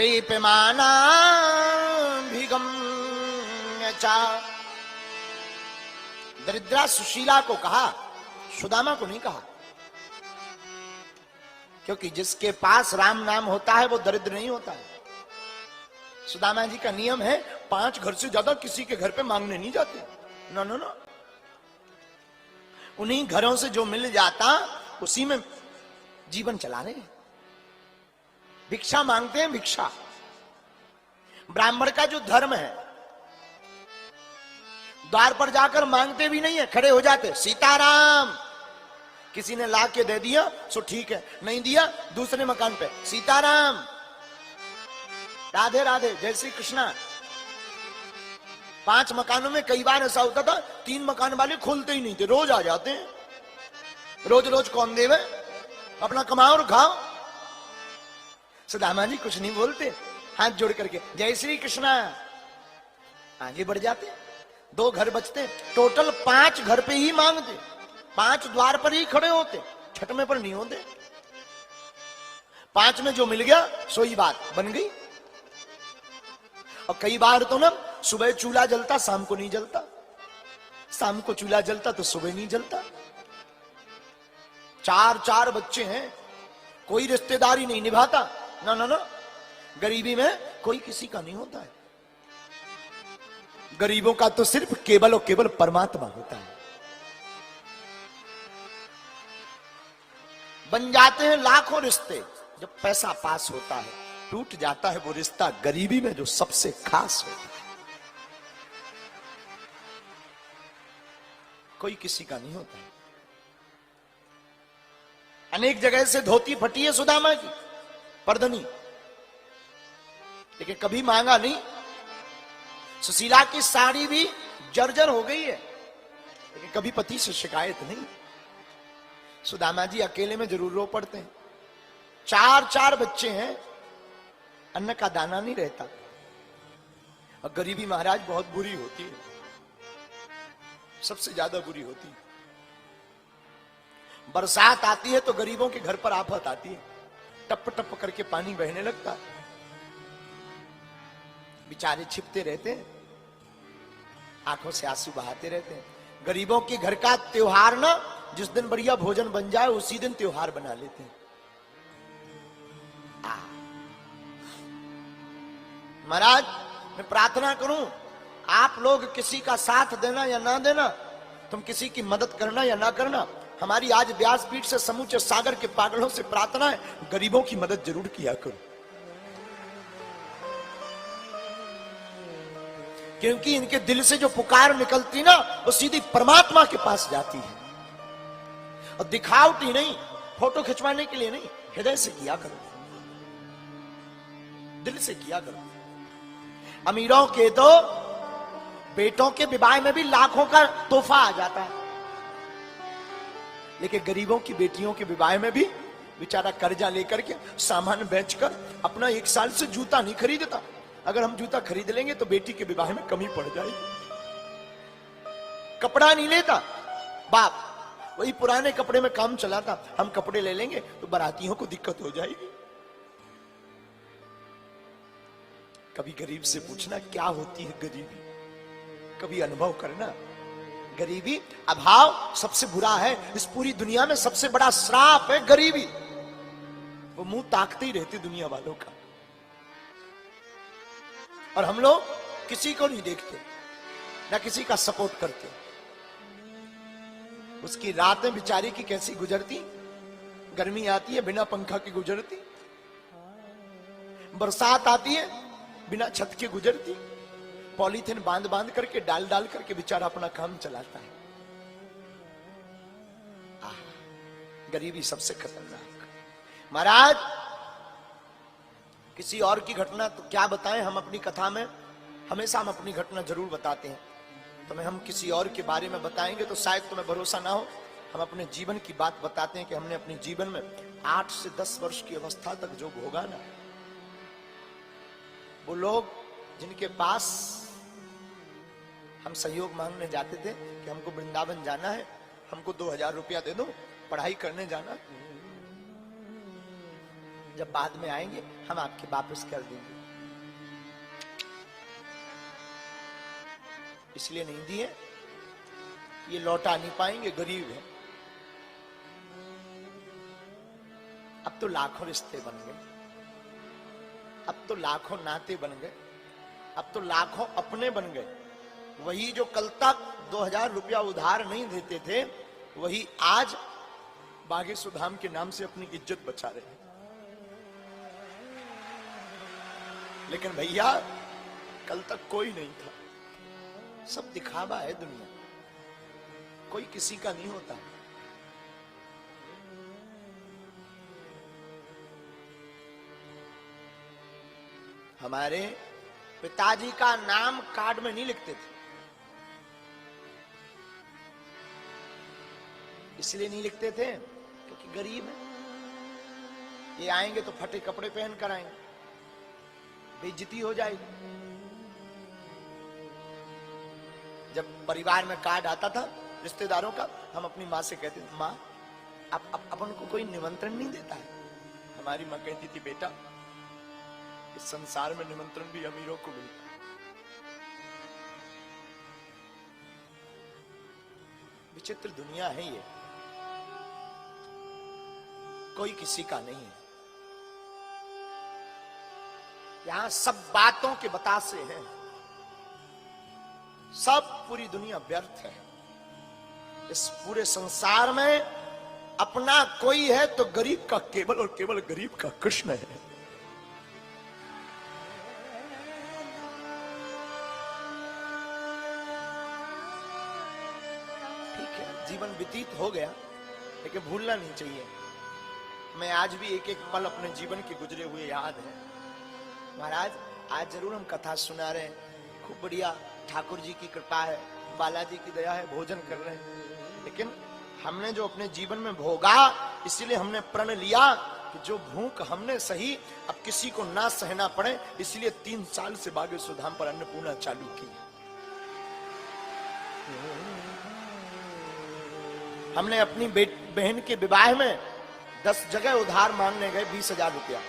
बेपमानाभिगम्य चा। दरिद्रा सुशीला को कहा, सुदामा को नहीं कहा, क्योंकि जिसके पास राम नाम होता है वो दरिद्र नहीं होता है। सुदामा जी का नियम है 5 घर से ज्यादा किसी के घर पे मांगने नहीं जाते। नो नो नो, उन्हीं घरों से जो मिल जाता उसी में जीवन चला रहे हैं। भिक्षा मांगते हैं, भिक्षा। ब्राह्मण का जो धर्म है, द्वार पर जाकर मांगते भी नहीं है, खड़े हो जाते, सीताराम। किसी ने ला के दे दिया सो ठीक है, नहीं दिया दूसरे मकान पे सीताराम, राधे राधे, जय श्री कृष्णा। 5 मकानों में कई बार ऐसा होता था 3 मकान वाले खोलते ही नहीं थे, रोज आ जाते हैं। रोज रोज कौन देवे, अपना कमाओ और खाओ। सुदामा जी कुछ नहीं बोलते, हाथ जोड़ करके जय श्री कृष्णा, आगे बढ़ जाते। 2 घर बचते, टोटल 5 घर पे ही मांगते, 5 द्वार पर ही खड़े होते, 6वें पर नहीं होते। 5 में जो मिल गया सोई बात बन गई। और कई बार तो ना सुबह चूल्हा जलता, शाम को नहीं जलता, शाम को चूल्हा जलता तो सुबह नहीं जलता। 4 बच्चे हैं, कोई रिश्तेदारी नहीं निभाता। ना ना ना, गरीबी में कोई किसी का नहीं होता है। गरीबों का तो सिर्फ केवल और केवल परमात्मा होता है। बन जाते हैं लाखों रिश्ते, जब पैसा पास होता है टूट जाता है वो रिश्ता गरीबी में जो सबसे खास होता है। कोई किसी का नहीं होता है। अनेक जगह से धोती फटी है सुदामा की, परधनी, लेकिन कभी मांगा नहीं। सुशीला की साड़ी भी जर्जर हो गई है, लेकिन कभी पति से शिकायत नहीं। सुदामा जी अकेले में जरूर रो पड़ते हैं। 4 बच्चे हैं, अन्न का दाना नहीं रहता। और गरीबी महाराज बहुत बुरी होती है, सबसे ज्यादा बुरी होती है। बरसात आती है तो गरीबों के घर पर आफत आती है, टप टप करके पानी बहने लगता है, बेचारे छिपते रहते हैं, आंखों से आंसू बहाते रहते हैं। गरीबों के घर का त्योहार ना, जिस दिन बढ़िया भोजन बन जाए उसी दिन त्योहार बना लेते हैं। महाराज मैं प्रार्थना करूं, आप लोग किसी का साथ देना या ना देना, तुम किसी की मदद करना या ना करना, हमारी आज व्यासपीठ से समूचे सागर के पागलों से प्रार्थना है, गरीबों की मदद जरूर किया करो। क्योंकि इनके दिल से जो पुकार निकलती ना वो सीधी परमात्मा के पास जाती है। और दिखावटी नहीं, फोटो खिंचवाने के लिए नहीं, हृदय से किया करो, दिल से किया करो। अमीरों के तो बेटों के विवाह में भी लाखों का तोहफा आ जाता है, लेकिन गरीबों की बेटियों के विवाह में भी बेचारा कर्जा लेकर के सामान बेचकर अपना 1 साल से जूता नहीं खरीदता। अगर हम जूता खरीद लेंगे तो बेटी के विवाह में कमी पड़ जाएगी। कपड़ा नहीं लेता बाप, वही पुराने कपड़े में काम चलाता, हम कपड़े ले लेंगे तो बारातियों को दिक्कत हो जाएगी। कभी गरीब से पूछना क्या होती है गरीबी, कभी अनुभव करना। गरीबी, अभाव सबसे बुरा है इस पूरी दुनिया में, सबसे बड़ा श्राप है गरीबी। वो मुंह ताकते ही रहते दुनिया वालों का, और हम लोग किसी को नहीं देखते, ना किसी का सपोर्ट करते। उसकी रातें बेचारी की कैसी गुजरती, गर्मी आती है बिना पंखा के गुजरती, बरसात आती है बिना छत के गुजरती, पॉलीथिन बांध बांध करके डाल डाल करके बेचारा अपना काम चलाता है। गरीबी सबसे खतरनाक। महाराज किसी और की घटना तो क्या बताएं, हम अपनी कथा में हमेशा हम अपनी घटना जरूर बताते हैं। तुम्हें हम किसी और के बारे में बताएंगे तो शायद तुम्हें भरोसा ना हो। हम अपने जीवन की बात बताते हैं कि हमने अपने जीवन में 8 से 10 वर्ष की अवस्था तक जो भोगा ना, वो लोग जिनके पास हम सहयोग मांगने जाते थे कि हमको वृंदावन जाना है, हमको 2000 रुपया दे दो, पढ़ाई करने जाना, जब बाद में आएंगे हम आपके वापस कर देंगे। इसलिए नहीं दिए, ये लौटा नहीं पाएंगे, गरीब है। अब तो लाखों रिश्ते बन गए, अब तो लाखों नाते बन गए, अब तो लाखों अपने बन गए। वही जो कल तक 2000 रुपया उधार नहीं देते थे, वही आज बागेश्वर धाम के नाम से अपनी इज्जत बचा रहे हैं। लेकिन भैया कल तक कोई नहीं था, सब दिखावा है दुनिया, कोई किसी का नहीं होता। हमारे पिताजी का नाम कार्ड में नहीं लिखते थे, इसलिए नहीं लिखते थे क्योंकि गरीब है। ये आएंगे तो फटे कपड़े पहन कर आएंगे, बेइज्जती हो जाएगी। जब परिवार में कार्ड आता था रिश्तेदारों का, हम अपनी माँ से कहते थे, माँ अब अपन को कोई निमंत्रण नहीं देता है। हमारी माँ कहती थी, बेटा इस संसार में निमंत्रण भी अमीरों को मिलता है। विचित्र दुनिया है ये, कोई किसी का नहीं है। यहां सब बातों के बतासे हैं, सब पूरी दुनिया व्यर्थ है। इस पूरे संसार में अपना कोई है तो गरीब का केवल और केवल गरीब का कृष्ण है। ठीक है, जीवन व्यतीत हो गया, लेकिन भूलना नहीं चाहिए। मैं आज भी एक एक पल अपने जीवन के गुजरे हुए याद है। महाराज आज जरूर हम कथा सुना रहे हैं, खूब बढ़िया, ठाकुर जी की कृपा है, बालाजी की दया है, भोजन कर रहे हैं। लेकिन हमने जो अपने जीवन में भोगा, इसीलिए हमने प्रण लिया कि जो भूख हमने सही, अब किसी को ना सहना पड़े। इसलिए 3 साल से बागेश्वर धाम पर अन्नपूर्णा चालू की। हमने अपनी बहन के विवाह में 10 जगह उधार मांगने गए 20,000 रुपया।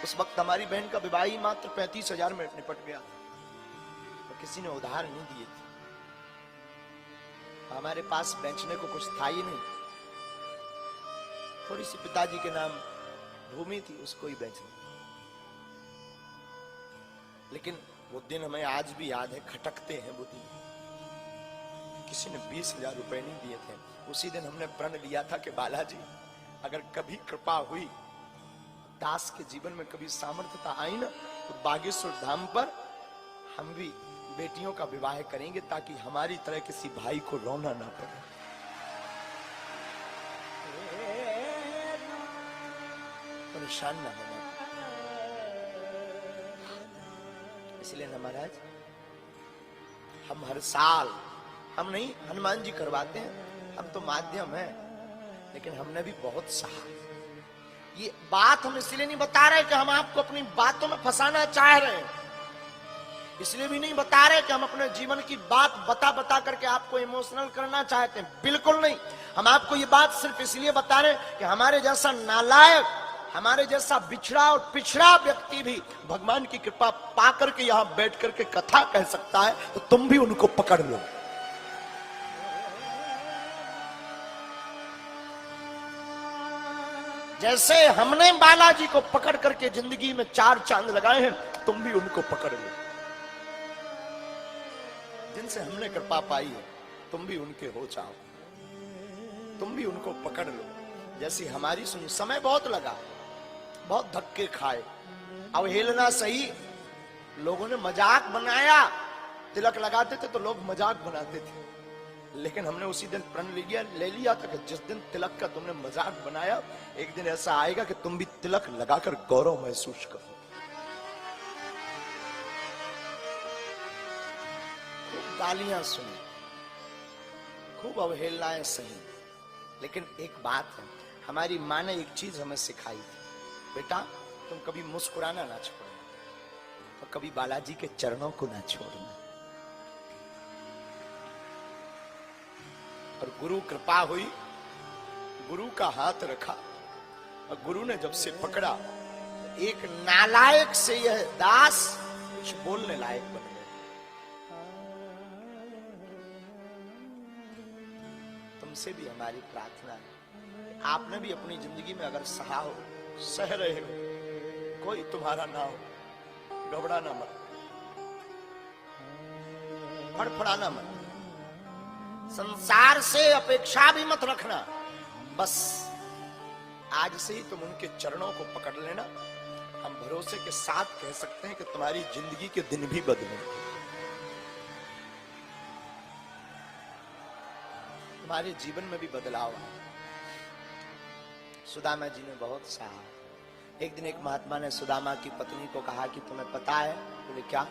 उस वक्त हमारी बहन का विवाह ही मात्र 35,000 में निपट गया, तो किसी ने उधार नहीं दिए थे। हमारे पास बेचने को कुछ था ही नहीं, थोड़ी सी पिताजी के नाम भूमि थी, उसको ही बेचना। लेकिन वो दिन हमें आज भी याद है, खटकते हैं वो दिन। किसी ने 20,000 रुपए नहीं दिए थे। उसी दिन हमने प्रण लिया था कि बालाजी अगर कभी कृपा हुई, दास के जीवन में कभी सामर्थ्यता आई ना, तो बागेश्वर धाम पर हम भी बेटियों का विवाह करेंगे, ताकि हमारी तरह किसी भाई को रोना ना पड़े। परेशान ना होना। इसलिए ना महाराज, हम हर साल, हम नहीं, हनुमान जी करवाते हैं, हम तो माध्यम है, लेकिन हमने भी बहुत सहा। ये बात हम इसलिए नहीं बता रहे कि हम आपको अपनी बातों में फंसाना चाह रहे हैं, इसलिए भी नहीं बता रहे कि हम अपने जीवन की बात बता करके आपको इमोशनल करना चाहते हैं, बिल्कुल नहीं। हम आपको ये बात सिर्फ इसलिए बता रहे हैं कि हमारे जैसा नालायक, हमारे जैसा बिछड़ा और पिछड़ा व्यक्ति भी भगवान की कृपा पा करके यहां बैठ करके कथा कह सकता है, तो तुम भी उनको पकड़ लो। जैसे हमने बालाजी को पकड़ करके जिंदगी में 4 चांद लगाए हैं, तुम भी उनको पकड़ लो। जिनसे हमने कृपा पाई है, तुम भी उनके हो जाओ, तुम भी उनको पकड़ लो। जैसी हमारी सुनी, समय बहुत लगा, बहुत धक्के खाए, अवहेलना सही, लोगों ने मजाक बनाया। तिलक लगाते थे तो लोग मजाक बनाते थे, लेकिन हमने उसी दिन प्रण ले लिया था कि जिस दिन तिलक का तुमने मजाक बनाया, एक दिन ऐसा आएगा कि तुम भी तिलक लगाकर गौरव महसूस करो। खूब गालियां सुनी, खूब अवहेलनाएं सही, लेकिन एक बात है, हमारी माँ ने एक चीज हमें सिखाई थी, बेटा तुम कभी मुस्कुराना ना छोड़ना, और कभी बालाजी के चरणों को ना छोड़ना। और गुरु कृपा हुई, गुरु का हाथ रखा और गुरु ने जब से पकड़ा, एक नालायक से यह दास कुछ बोलने लायक बन गए। तुमसे भी हमारी प्रार्थना है, आपने भी अपनी जिंदगी में अगर सहा हो, सह रहे हो, कोई तुम्हारा ना हो, घबराना मत, फड़फड़ाना मत, संसार से अपेक्षा भी मत रखना। बस आज से ही तुम उनके चरणों को पकड़ लेना। हम भरोसे के साथ कह सकते हैं कि तुम्हारी जिंदगी के दिन भी बदले, तुम्हारे जीवन में भी बदलाव आए। सुदामा जी ने बहुत सहा। एक दिन एक महात्मा ने सुदामा की पत्नी को कहा कि तुम्हें पता है? बोले क्या?